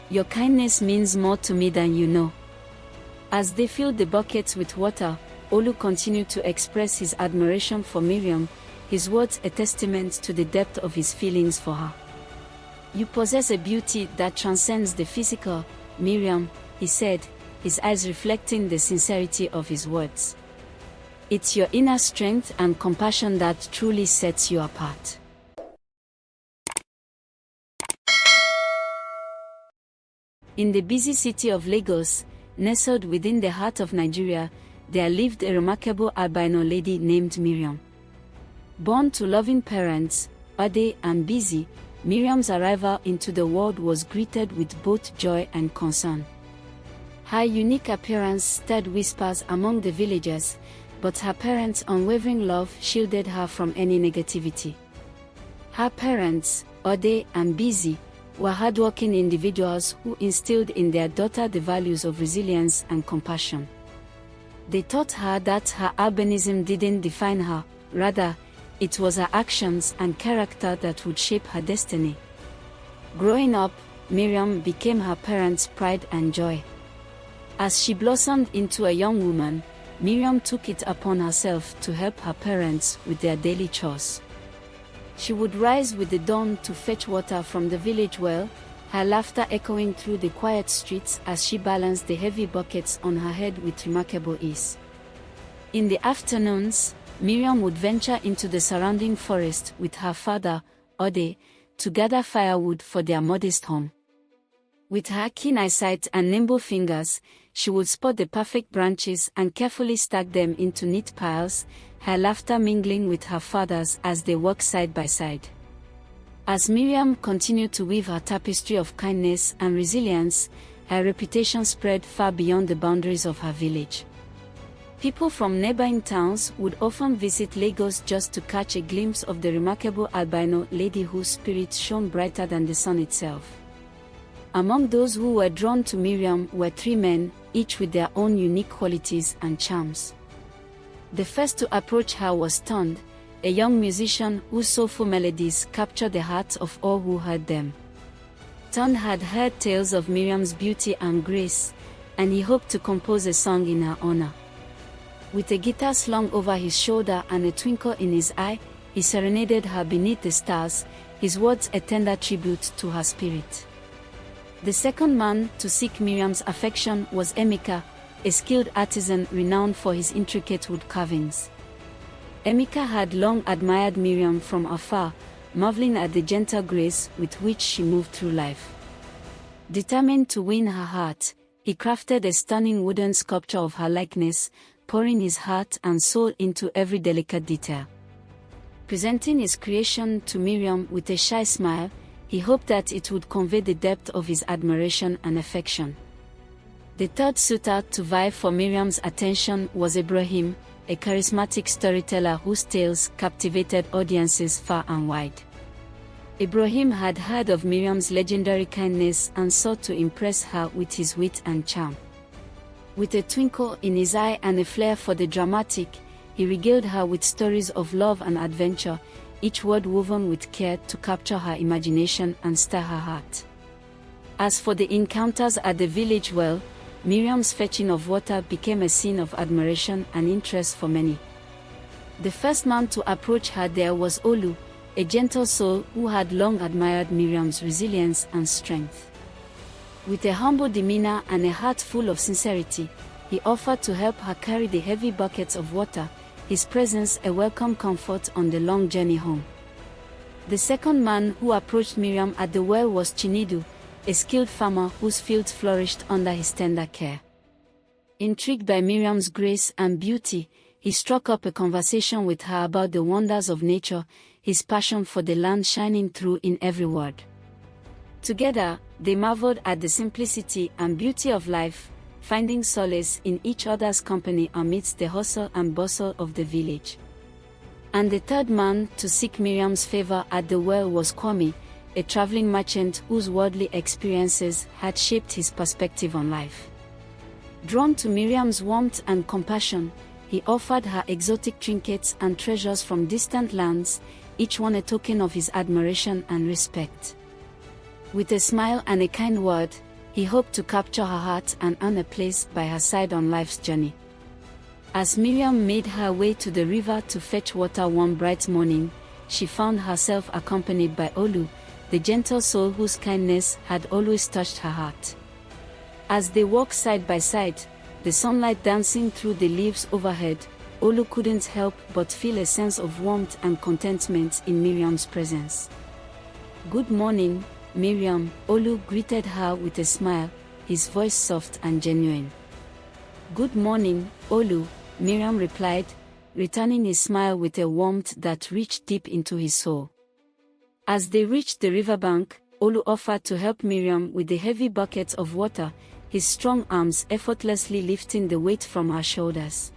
Your kindness means more to me than you know." As they filled the buckets with water, Olu continued to express his admiration for Miriam, his words a testament to the depth of his feelings for her. "You possess a beauty that transcends the physical, Miriam," he said, his eyes reflecting the sincerity of his words. "It's your inner strength and compassion that truly sets you apart." In the busy city of Lagos, nestled within the heart of Nigeria, there lived a remarkable albino lady named Miriam. Born to loving parents, Ade and Busy, Miriam's arrival into the world was greeted with both joy and concern. Her unique appearance stirred whispers among the villagers, but her parents' unwavering love shielded her from any negativity. Her parents, Ade and Busy, were hardworking individuals who instilled in their daughter the values of resilience and compassion. They taught her that her albinism didn't define her, rather, it was her actions and character that would shape her destiny. Growing up, Miriam became her parents' pride and joy. As she blossomed into a young woman, Miriam took it upon herself to help her parents with their daily chores. She would rise with the dawn to fetch water from the village well, her laughter echoing through the quiet streets as she balanced the heavy buckets on her head with remarkable ease. In the afternoons, Miriam would venture into the surrounding forest with her father, Ode, to gather firewood for their modest home. With her keen eyesight and nimble fingers, she would spot the perfect branches and carefully stack them into neat piles, her laughter mingling with her father's as they worked side by side. As Miriam continued to weave her tapestry of kindness and resilience, her reputation spread far beyond the boundaries of her village. People from neighboring towns would often visit Lagos just to catch a glimpse of the remarkable albino lady whose spirit shone brighter than the sun itself. Among those who were drawn to Miriam were three men, each with their own unique qualities and charms. The first to approach her was Tond, a young musician whose soulful melodies captured the hearts of all who heard them. Tond had heard tales of Miriam's beauty and grace, and he hoped to compose a song in her honor. With a guitar slung over his shoulder and a twinkle in his eye, he serenaded her beneath the stars, his words a tender tribute to her spirit. The second man to seek Miriam's affection was Emeka, a skilled artisan renowned for his intricate wood carvings. Emeka had long admired Miriam from afar, marveling at the gentle grace with which she moved through life. Determined to win her heart, he crafted a stunning wooden sculpture of her likeness, pouring his heart and soul into every delicate detail. Presenting his creation to Miriam with a shy smile, he hoped that it would convey the depth of his admiration and affection. The third suitor to vie for Miriam's attention was Ibrahim, a charismatic storyteller whose tales captivated audiences far and wide. Ibrahim had heard of Miriam's legendary kindness and sought to impress her with his wit and charm. With a twinkle in his eye and a flair for the dramatic, he regaled her with stories of love and adventure, each word woven with care to capture her imagination and stir her heart. As for the encounters at the village well, Miriam's fetching of water became a scene of admiration and interest for many. The first man to approach her there was Olu, a gentle soul who had long admired Miriam's resilience and strength. With a humble demeanor and a heart full of sincerity, he offered to help her carry the heavy buckets of water, his presence a welcome comfort on the long journey home. The second man who approached Miriam at the well was Chinedu, a skilled farmer whose fields flourished under his tender care. Intrigued by Miriam's grace and beauty, he struck up a conversation with her about the wonders of nature, his passion for the land shining through in every word. Together, they marveled at the simplicity and beauty of life, finding solace in each other's company amidst the hustle and bustle of the village. And the third man to seek Miriam's favor at the well was Kwame, a traveling merchant whose worldly experiences had shaped his perspective on life. Drawn to Miriam's warmth and compassion, he offered her exotic trinkets and treasures from distant lands, each one a token of his admiration and respect. With a smile and a kind word, He hoped to capture her heart and earn a place by her side on life's journey. As Miriam made her way to the river to fetch water one bright morning, she found herself accompanied by Olu, the gentle soul whose kindness had always touched her heart. As they walked side by side, the sunlight dancing through the leaves overhead, Olu couldn't help but feel a sense of warmth and contentment in Miriam's presence. "Good morning, Miriam," Olu greeted her with a smile, his voice soft and genuine. "Good morning, Olu," Miriam replied, returning his smile with a warmth that reached deep into his soul. As they reached the riverbank, Olu offered to help Miriam with the heavy bucket of water, his strong arms effortlessly lifting the weight from her shoulders.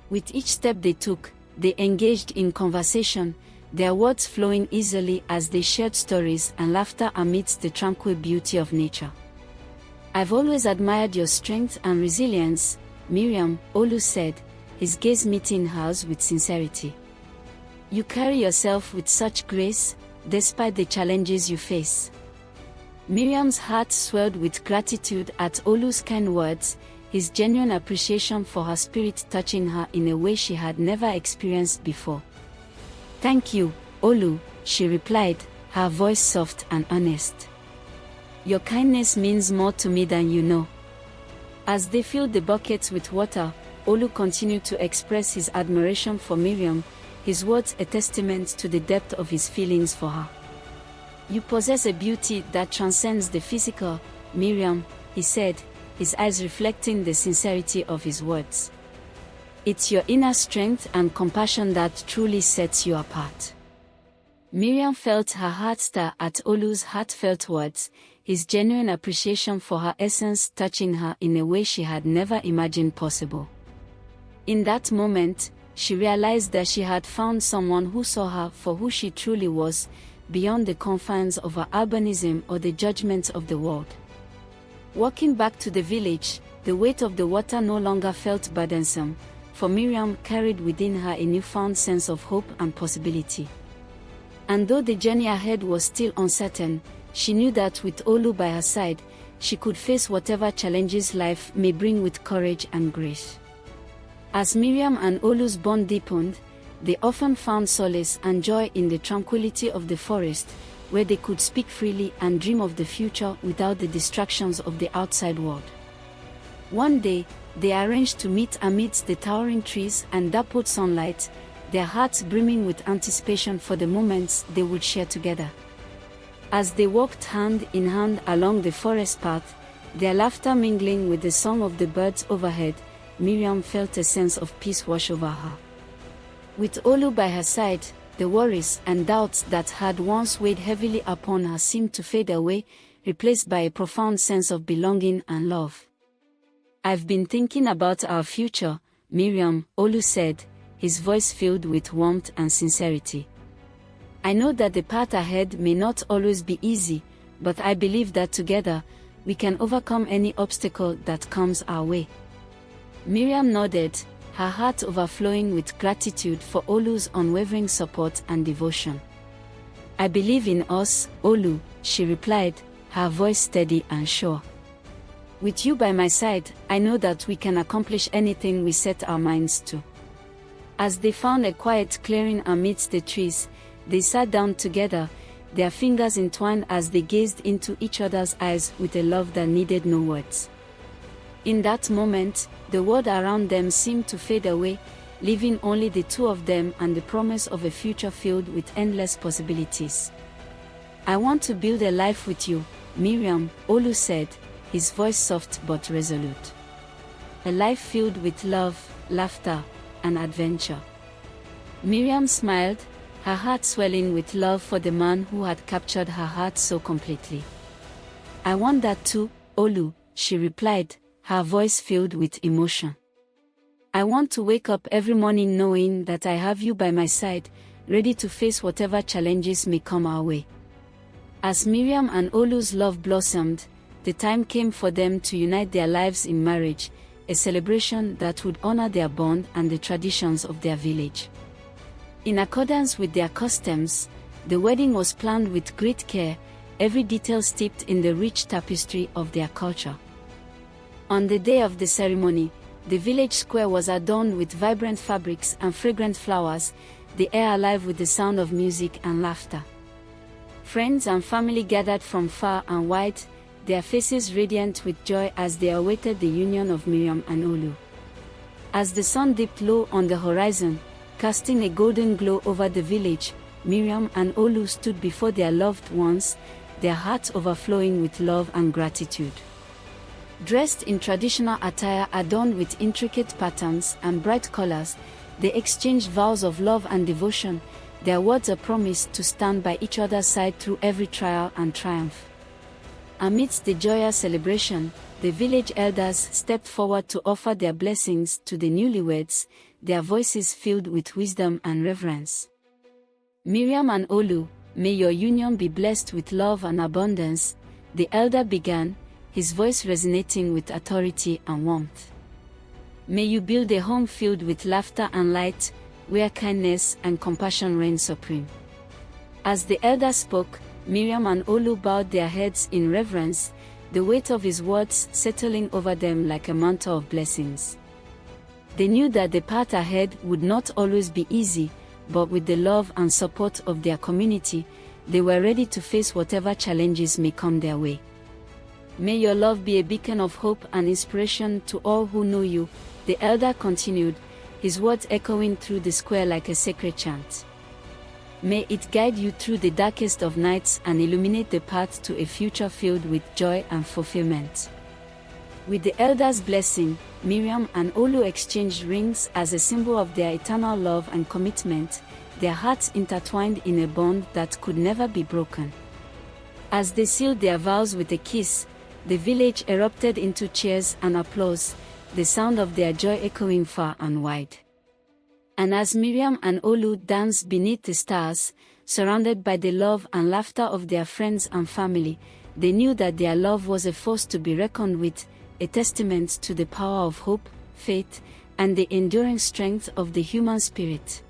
With each step they took, they engaged in conversation, their words flowing easily as they shared stories and laughter amidst the tranquil beauty of nature. "I've always admired your strength and resilience, Miriam," Olu said, his gaze meeting hers with sincerity. "You carry yourself with such grace, despite the challenges you face." Miriam's heart swelled with gratitude at Olu's kind words, his genuine appreciation for her spirit touching her in a way she had never experienced before. "Thank you, Olu," she replied, her voice soft and honest. "Your kindness means more to me than you know." As they filled the buckets with water, Olu continued to express his admiration for Miriam, his words a testament to the depth of his feelings for her. "You possess a beauty that transcends the physical, Miriam," he said, his eyes reflecting the sincerity of his words. "It's your inner strength and compassion that truly sets you apart." Miriam felt her heart stir at Olu's heartfelt words, his genuine appreciation for her essence touching her in a way she had never imagined possible. In that moment, she realized that she had found someone who saw her for who she truly was, beyond the confines of her urbanism or the judgments of the world. Walking back to the village, the weight of the water no longer felt burdensome, for Miriam carried within her a newfound sense of hope and possibility. And though the journey ahead was still uncertain, she knew that with Olu by her side, she could face whatever challenges life may bring with courage and grace. As Miriam and Olu's bond deepened, they often found solace and joy in the tranquility of the forest, where they could speak freely and dream of the future without the distractions of the outside world. One day, they arranged to meet amidst the towering trees and dappled sunlight, their hearts brimming with anticipation for the moments they would share together. As they walked hand in hand along the forest path, their laughter mingling with the song of the birds overhead, Miriam felt a sense of peace wash over her. With Olu by her side, the worries and doubts that had once weighed heavily upon her seemed to fade away, replaced by a profound sense of belonging and love. "I've been thinking about our future, Miriam," Olu said, his voice filled with warmth and sincerity. "I know that the path ahead may not always be easy, but I believe that together, we can overcome any obstacle that comes our way." Miriam nodded, her heart overflowing with gratitude for Olu's unwavering support and devotion. "I believe in us, Olu," she replied, her voice steady and sure. "With you by my side, I know that we can accomplish anything we set our minds to." As they found a quiet clearing amidst the trees, they sat down together, their fingers entwined as they gazed into each other's eyes with a love that needed no words. In that moment, the world around them seemed to fade away, leaving only the two of them and the promise of a future filled with endless possibilities. "I want to build a life with you, Miriam," Olu said, his voice soft but resolute. "A life filled with love, laughter, and adventure." Miriam smiled, her heart swelling with love for the man who had captured her heart so completely. "I want that too, Olu," she replied, her voice filled with emotion. "I want to wake up every morning knowing that I have you by my side, ready to face whatever challenges may come our way." As Miriam and Olu's love blossomed, the time came for them to unite their lives in marriage, a celebration that would honor their bond and the traditions of their village. In accordance with their customs, the wedding was planned with great care, every detail steeped in the rich tapestry of their culture. On the day of the ceremony, the village square was adorned with vibrant fabrics and fragrant flowers, the air alive with the sound of music and laughter. Friends and family gathered from far and wide, their faces radiant with joy as they awaited the union of Miriam and Olu. As the sun dipped low on the horizon, casting a golden glow over the village, Miriam and Olu stood before their loved ones, their hearts overflowing with love and gratitude. Dressed in traditional attire adorned with intricate patterns and bright colors, they exchanged vows of love and devotion, their words a promise to stand by each other's side through every trial and triumph. Amidst the joyous celebration, the village elders stepped forward to offer their blessings to the newlyweds, their voices filled with wisdom and reverence. Miriam and Olu, may your union be blessed with love and abundance, the elder began, his voice resonating with authority and warmth. May you build a home filled with laughter and light, where kindness and compassion reign supreme. As the elder spoke, Miriam and Olu bowed their heads in reverence, the weight of his words settling over them like a mantle of blessings. They knew that the path ahead would not always be easy, but with the love and support of their community, they were ready to face whatever challenges may come their way. May your love be a beacon of hope and inspiration to all who know you, the elder continued, his words echoing through the square like a sacred chant. May it guide you through the darkest of nights and illuminate the path to a future filled with joy and fulfillment. With the elder's blessing, Miriam and Olu exchanged rings as a symbol of their eternal love and commitment, their hearts intertwined in a bond that could never be broken. As they sealed their vows with a kiss, the village erupted into cheers and applause, the sound of their joy echoing far and wide. And as Miriam and Olu danced beneath the stars, surrounded by the love and laughter of their friends and family, they knew that their love was a force to be reckoned with, a testament to the power of hope, faith, and the enduring strength of the human spirit.